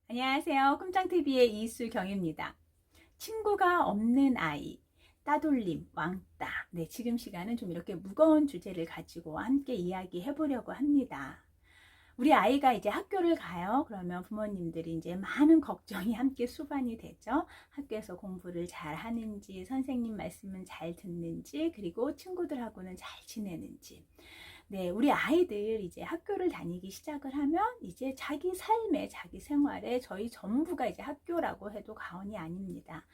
안녕하세요. 꿈짱TV의 이수경입니다. 친구가 없는 아이, 따돌림, 왕따. 네, 지금 시간은 좀 이렇게 무거운 주제를 가지고 함께 이야기해 보려고 합니다. 우리 아이가 이제 학교를 가요. 그러면 부모님들이 이제 많은 걱정이 함께 수반이 되죠. 학교에서 공부를 잘 하는지, 선생님 말씀은 잘 듣는지, 그리고 친구들하고는 잘 지내는지. 네, 우리 아이들 이제 학교를 다니기 시작을 하면 이제 자기 삶에, 자기 생활에 저희 전부가 이제 학교라고 해도 과언이 아닙니다.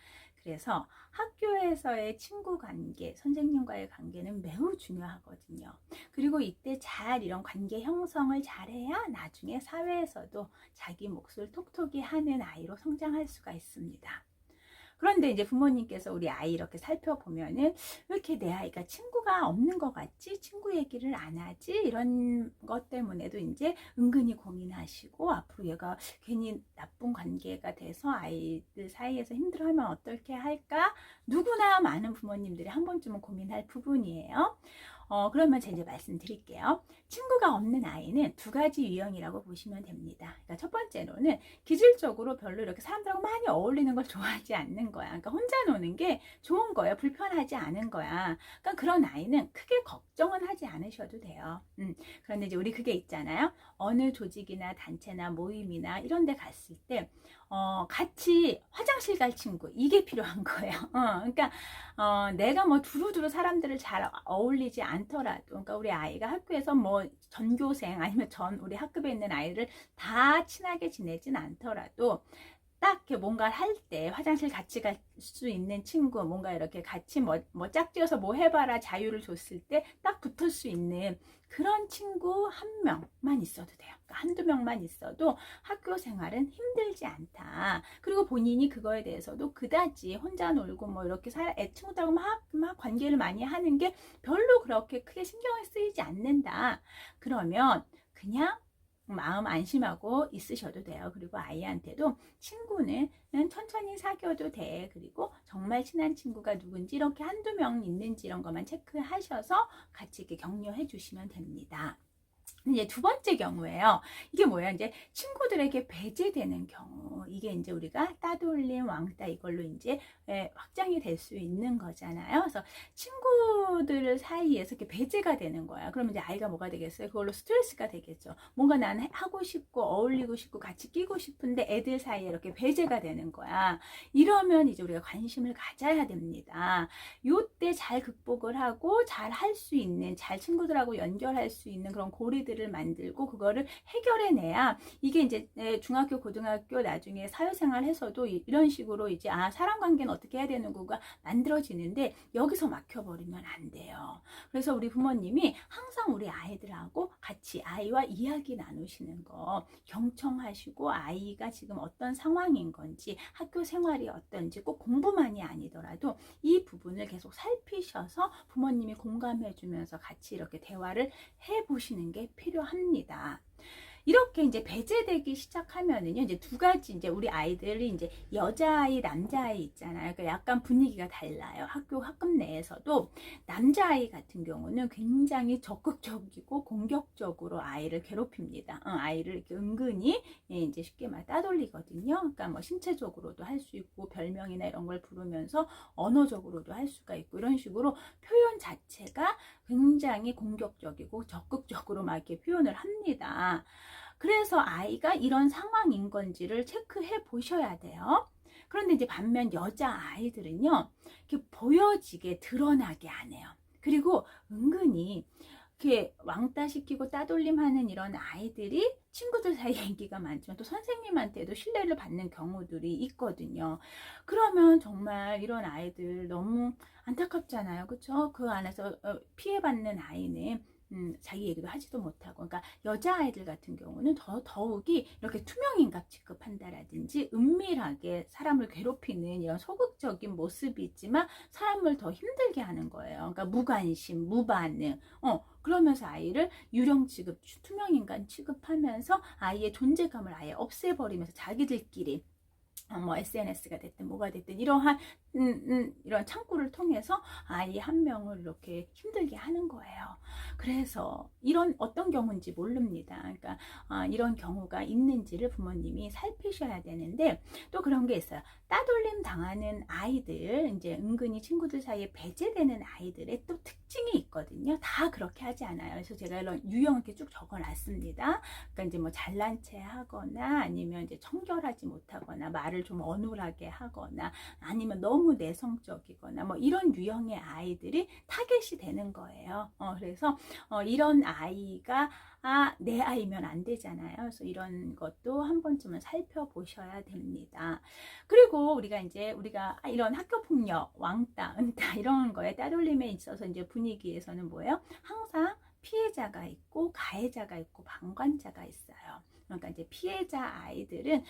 그래서 학교에서의 친구 관계, 선생님과의 관계는 매우 중요하거든요. 그리고 이때 잘 이런 관계 형성을 잘해야 나중에 사회에서도 자기 몫을 톡톡히 하는 아이로 성장할 수가 있습니다. 그런데 이제 부모님께서 우리 아이 이렇게 살펴보면은 왜 이렇게 내 아이가 친구가 없는 것 같지? 친구 얘기를 안 하지? 이런 것 때문에도 이제 은근히 고민하시고 앞으로 얘가 괜히 나쁜 관계가 돼서 아이들 사이에서 힘들어하면 어떻게 할까? 누구나 많은 부모님들이 한 번쯤은 고민할 부분이에요. 그러면 제가 이제 말씀드릴게요. 친구가 없는 아이는 두 가지 유형이라고 보시면 됩니다. 그러니까 첫 번째로는 기질적으로 별로 이렇게 사람들하고 많이 어울리는 걸 좋아하지 않는 거야. 그러니까 혼자 노는 게 좋은 거예요. 불편하지 않은 거야. 그러니까 그런 아이는 크게 걱정은 하지 않으셔도 돼요. 그런데 이제 우리 그게 있잖아요. 어느 조직이나 단체나 모임이나 이런 데 갔을 때 같이 화장실 갈 친구 이게 필요한 거예요. 그러니까 내가 뭐 두루두루 사람들을 잘 어울리지 않더라도, 그러니까 우리 아이가 학교에서 뭐 전교생 아니면 전 우리 학급에 있는 아이를 다 친하게 지내진 않더라도 딱 이렇게 뭔가 할 때 화장실 같이 갈 수 있는 친구, 뭔가 이렇게 같이 뭐 짝지어서 뭐 해봐라 자유를 줬을 때 딱 붙을 수 있는 그런 친구 한 명만 있어도 돼요. 그러니까 한두 명만 있어도 학교 생활은 힘들지 않다. 그리고 본인이 그거에 대해서도 그다지 혼자 놀고 뭐 이렇게 친구들하고 막 관계를 많이 하는 게 별로 그렇게 크게 신경을 쓰이지 않는다. 그러면 그냥 마음 안심하고 있으셔도 돼요. 그리고 아이한테도 친구는 천천히 사귀어도 돼. 그리고 정말 친한 친구가 누군지 이렇게 한두 명 있는지 이런 것만 체크하셔서 같이 이렇게 격려해 주시면 됩니다. 이제 두 번째 경우에요. 이게 뭐야? 이제 친구들에게 배제되는 경우. 이게 이제 우리가 따돌림, 왕따 이걸로 이제 확장이 될 수 있는 거잖아요. 그래서 친구들 사이에서 이렇게 배제가 되는 거야. 그러면 이제 아이가 뭐가 되겠어요? 그걸로 스트레스가 되겠죠. 뭔가 나는 하고 싶고 어울리고 싶고 같이 끼고 싶은데 애들 사이에 이렇게 배제가 되는 거야. 이러면 이제 우리가 관심을 가져야 됩니다. 요때 잘 극복을 하고 잘 할 수 있는, 잘 친구들하고 연결할 수 있는 그런 고리들을 만들고 그거를 해결해내야 이게 이제 중학교, 고등학교 나중에 사회생활 해서도 이런 식으로 이제 사람 관계는 어떻게 해야 되는구가 만들어지는데 여기서 막혀버리면 안 돼요. 그래서 우리 부모님이 항상 우리 아이들하고 같이 아이와 이야기 나누시는 거 경청하시고 아이가 지금 어떤 상황인 건지 학교 생활이 어떤지 꼭 공부만이 아니더라도 이 부분을 계속 살피셔서 부모님이 공감해 주면서 같이 이렇게 대화를 해 보시는 게 필요합니다. 이렇게 이제 배제되기 시작하면은요, 이제 두 가지, 이제 우리 아이들이 이제 여자아이, 남자아이 있잖아요. 그러니까 약간 분위기가 달라요. 학급 내에서도 남자아이 같은 경우는 굉장히 적극적이고 공격적으로 아이를 괴롭힙니다. 아이를 이렇게 은근히 이제 쉽게 말 따돌리거든요. 그러니까 뭐 신체적으로도 할 수 있고 별명이나 이런 걸 부르면서 언어적으로도 할 수가 있고 이런 식으로 표현 자체가 굉장히 공격적이고 적극적으로 막 이렇게 표현을 합니다. 그래서 아이가 이런 상황인 건지를 체크해 보셔야 돼요. 그런데 이제 반면 여자 아이들은요, 이렇게 보여지게 드러나게 안 해요. 그리고 은근히 이렇게 왕따 시키고 따돌림하는 이런 아이들이 친구들 사이에 인기가 많지만 또 선생님한테도 신뢰를 받는 경우들이 있거든요. 그러면 정말 이런 아이들 너무 안타깝잖아요. 그렇죠? 그 안에서 피해받는 아이는 자기 얘기도 하지도 못하고, 그러니까 여자아이들 같은 경우는 더욱이 이렇게 투명인간 취급한다라든지 은밀하게 사람을 괴롭히는 이런 소극적인 모습이 있지만 사람을 더 힘들게 하는 거예요. 그러니까 무관심, 무반응, 그러면서 아이를 유령 취급, 투명인간 취급하면서 아이의 존재감을 아예 없애버리면서 자기들끼리 뭐 SNS가 됐든 뭐가 됐든 이러한 이런 창구를 통해서 아이 한 명을 이렇게 힘들게 하는 거예요. 그래서 이런 어떤 경우인지 모릅니다. 그러니까 이런 경우가 있는지를 부모님이 살피셔야 되는데, 또 그런 게 있어요. 따돌림 당하는 아이들, 이제 은근히 친구들 사이에 배제되는 아이들의 또 특징이 있거든요. 다 그렇게 하지 않아요. 그래서 제가 이런 유형 이렇게 쭉 적어놨습니다. 그러니까 이제 뭐 잘난 체 하거나, 아니면 이제 청결하지 못하거나, 말을 좀 어눌하게 하거나, 아니면 너무 내성적이거나, 뭐 이런 유형의 아이들이 타겟이 되는 거예요. 그래서 이런 아이가 내 아이면 안 되잖아요. 그래서 이런 것도 한 번쯤은 살펴보셔야 됩니다. 그리고 우리가 이런 학교 폭력, 왕따, 은따 이런 거에 따돌림에 있어서 이제 분위기에서는 뭐예요? 항상 피해자가 있고 가해자가 있고 방관자가 있어요. 그러니까 이제 피해자 아이들은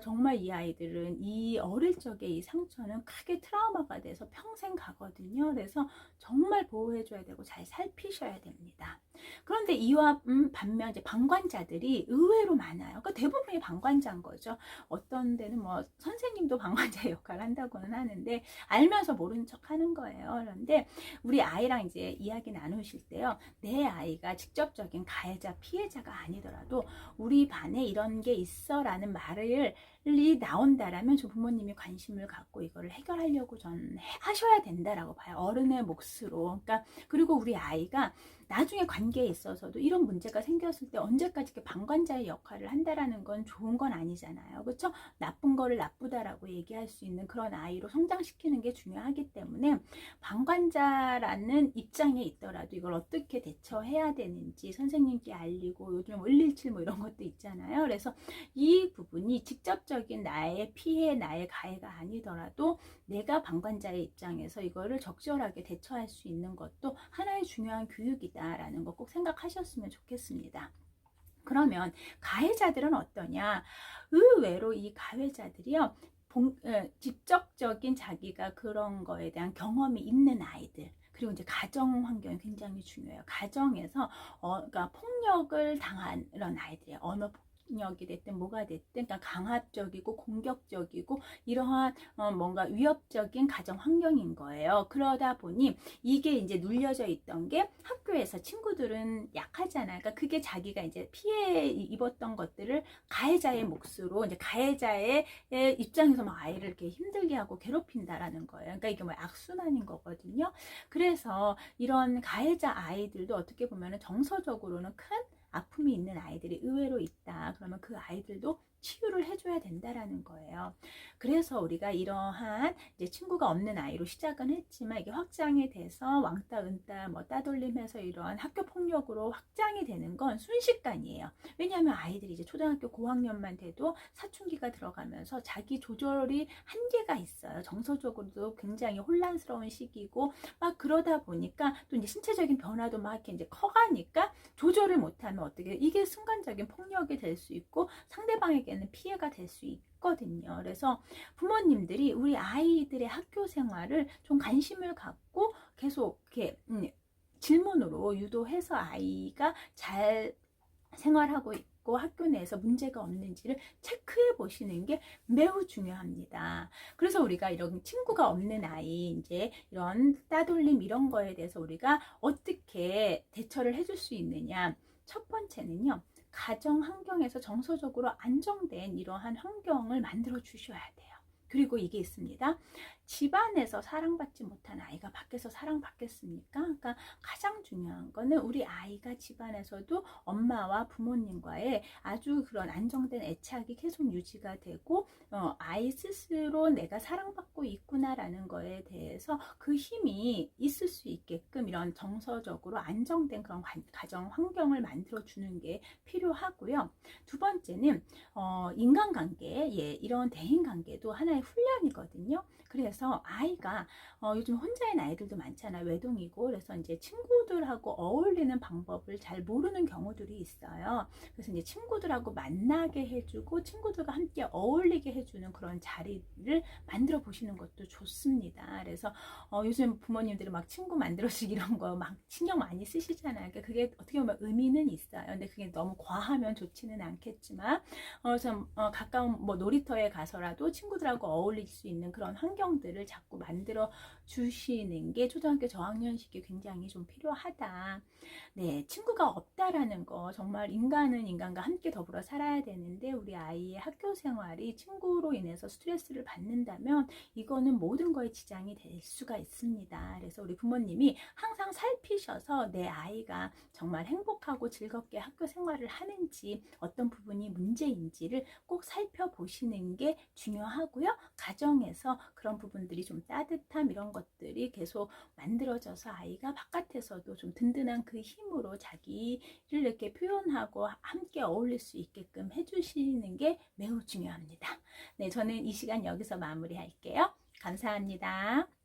정말 이 아이들은 이 어릴 적에 이 상처는 크게 트라우마가 돼서 평생 가거든요. 그래서 정말 보호해줘야 되고 잘 살피셔야 됩니다. 그런데 이와 반면 이제 방관자들이 의외로 많아요. 그러니까 대부분이 방관자인 거죠. 어떤 데는 뭐 선생님도 방관자 역할을 한다고는 하는데 알면서 모르는 척 하는 거예요. 그런데 우리 아이랑 이제 이야기 나누실 때요, 내 아이가 직접적인 가해자 피해자가 아니더라도 우리 반에 이런 게 있어 라는 말이 나온다라면 저 부모님이 관심을 갖고 이거를 해결하려고 전 하셔야 된다라고 봐요. 어른의 몫으로. 그러니까 그리고 우리 아이가 나중에 관계에 있어서도 이런 문제가 생겼을 때 언제까지 이렇게 방관자의 역할을 한다라는 건 좋은 건 아니잖아요. 그렇죠? 나쁜 거를 나쁘다라고 얘기할 수 있는 그런 아이로 성장시키는 게 중요하기 때문에 방관자라는 입장에 있더라도 이걸 어떻게 대처해야 되는지 선생님께 알리고, 요즘 117 뭐 이런 것도 있잖아요. 그래서 이 부분이 직접적인 나의 피해, 나의 가해가 아니더라도 내가 방관자의 입장에서 이거를 적절하게 대처할 수 있는 것도 하나의 중요한 교육이다 라는 거 꼭 생각하셨으면 좋겠습니다. 그러면 가해자들은 어떠냐? 의외로 이 가해자들이요, 직접적인 자기가 그런 거에 대한 경험이 있는 아이들, 그리고 이제 가정 환경이 굉장히 중요해요. 가정에서 그러니까 폭력을 당한 이런 아이들이에요. 언어 폭력이 됐든 뭐가 됐든, 그러니까 강압적이고 공격적이고 이러한 뭔가 위협적인 가정 환경인 거예요. 그러다 보니 이게 이제 눌려져 있던 게, 학교에서 친구들은 약하잖아요. 그러니까 그게 자기가 이제 피해 입었던 것들을 가해자의 몫으로, 이제 가해자의 입장에서 막 아이를 이렇게 힘들게 하고 괴롭힌다라는 거예요. 그러니까 이게 뭐 악순환인 거거든요. 그래서 이런 가해자 아이들도 어떻게 보면 정서적으로는 큰 아픔이 있는 아이들이 의외로 있다. 그러면 그 아이들도 치유를 해줘야 된다라는 거예요. 그래서 우리가 이러한 이제 친구가 없는 아이로 시작은 했지만 이게 확장이 돼서 왕따, 은따, 뭐 따돌림해서 이러한 학교 폭력으로 확장이 되는 건 순식간이에요. 왜냐하면 아이들이 이제 초등학교 고학년만 돼도 사춘기가 들어가면서 자기 조절이 한계가 있어요. 정서적으로도 굉장히 혼란스러운 시기고, 막 그러다 보니까 또 이제 신체적인 변화도 막 이렇게 이제 커가니까 조절을 못하면 어떻게 이게 순간적인 폭력이 될 수 있고 상대방에게는 피해가 될 수 있거든요. 그래서 부모님들이 우리 아이들의 학교 생활을 좀 관심을 갖고 계속 이렇게 질문으로 유도해서 아이가 잘 생활하고 있고 학교 내에서 문제가 없는지를 체크해 보시는 게 매우 중요합니다. 그래서 우리가 이런 친구가 없는 아이, 이제 이런 따돌림 이런 거에 대해서 우리가 어떻게 대처를 해줄 수 있느냐. 첫 번째는요, 가정 환경에서 정서적으로 안정된 이러한 환경을 만들어 주셔야 돼요. 그리고 이게 있습니다. 집안에서 사랑받지 못한 아이가 밖에서 사랑받겠습니까? 그러니까 가장 중요한 거는 우리 아이가 집안에서도 엄마와 부모님과의 아주 그런 안정된 애착이 계속 유지가 되고, 아이 스스로 내가 사랑받고 있구나라는 거에 대해서 그 힘이 있을 수 있게끔 이런 정서적으로 안정된 그런 가정 환경을 만들어 주는 게 필요하고요. 두 번째는 인간관계, 이런 대인관계도 하나의 훈련이거든요. 그래서 아이가 요즘 혼자인 아이들도 많잖아요. 외동이고. 그래서 이제 친구들하고 어울리는 방법을 잘 모르는 경우들이 있어요. 그래서 이제 친구들하고 만나게 해주고 친구들과 함께 어울리게 해주는 그런 자리를 만들어 보시는 것도 좋습니다. 그래서 요즘 부모님들이 막 친구 만들어주기 이런 거 막 신경 많이 쓰시잖아요. 그러니까 그게 어떻게 보면 의미는 있어요. 근데 그게 너무 과하면 좋지는 않겠지만, 그래서 가까운 뭐 놀이터에 가서라도 친구들하고 어울릴 수 있는 그런 환경들을 자꾸 만들어 주시는 게 초등학교 저학년식이 굉장히 좀 필요하다. 네, 친구가 없다라는 거, 정말 인간은 인간과 함께 더불어 살아야 되는데 우리 아이의 학교 생활이 친구로 인해서 스트레스를 받는다면 이거는 모든 거에 지장이 될 수가 있습니다. 그래서 우리 부모님이 항상 살피셔서 내 아이가 정말 행복하고 즐겁게 학교 생활을 하는지, 어떤 부분이 문제인지를 꼭 살펴보시는 게 중요하고요. 가정에서 그런 부분들이 좀 따뜻함 이런 것들이 계속 만들어져서 아이가 바깥에서도 좀 든든한 그 힘으로 자기를 이렇게 표현하고 함께 어울릴 수 있게끔 해주시는 게 매우 중요합니다. 네, 저는 이 시간 여기서 마무리할게요. 감사합니다.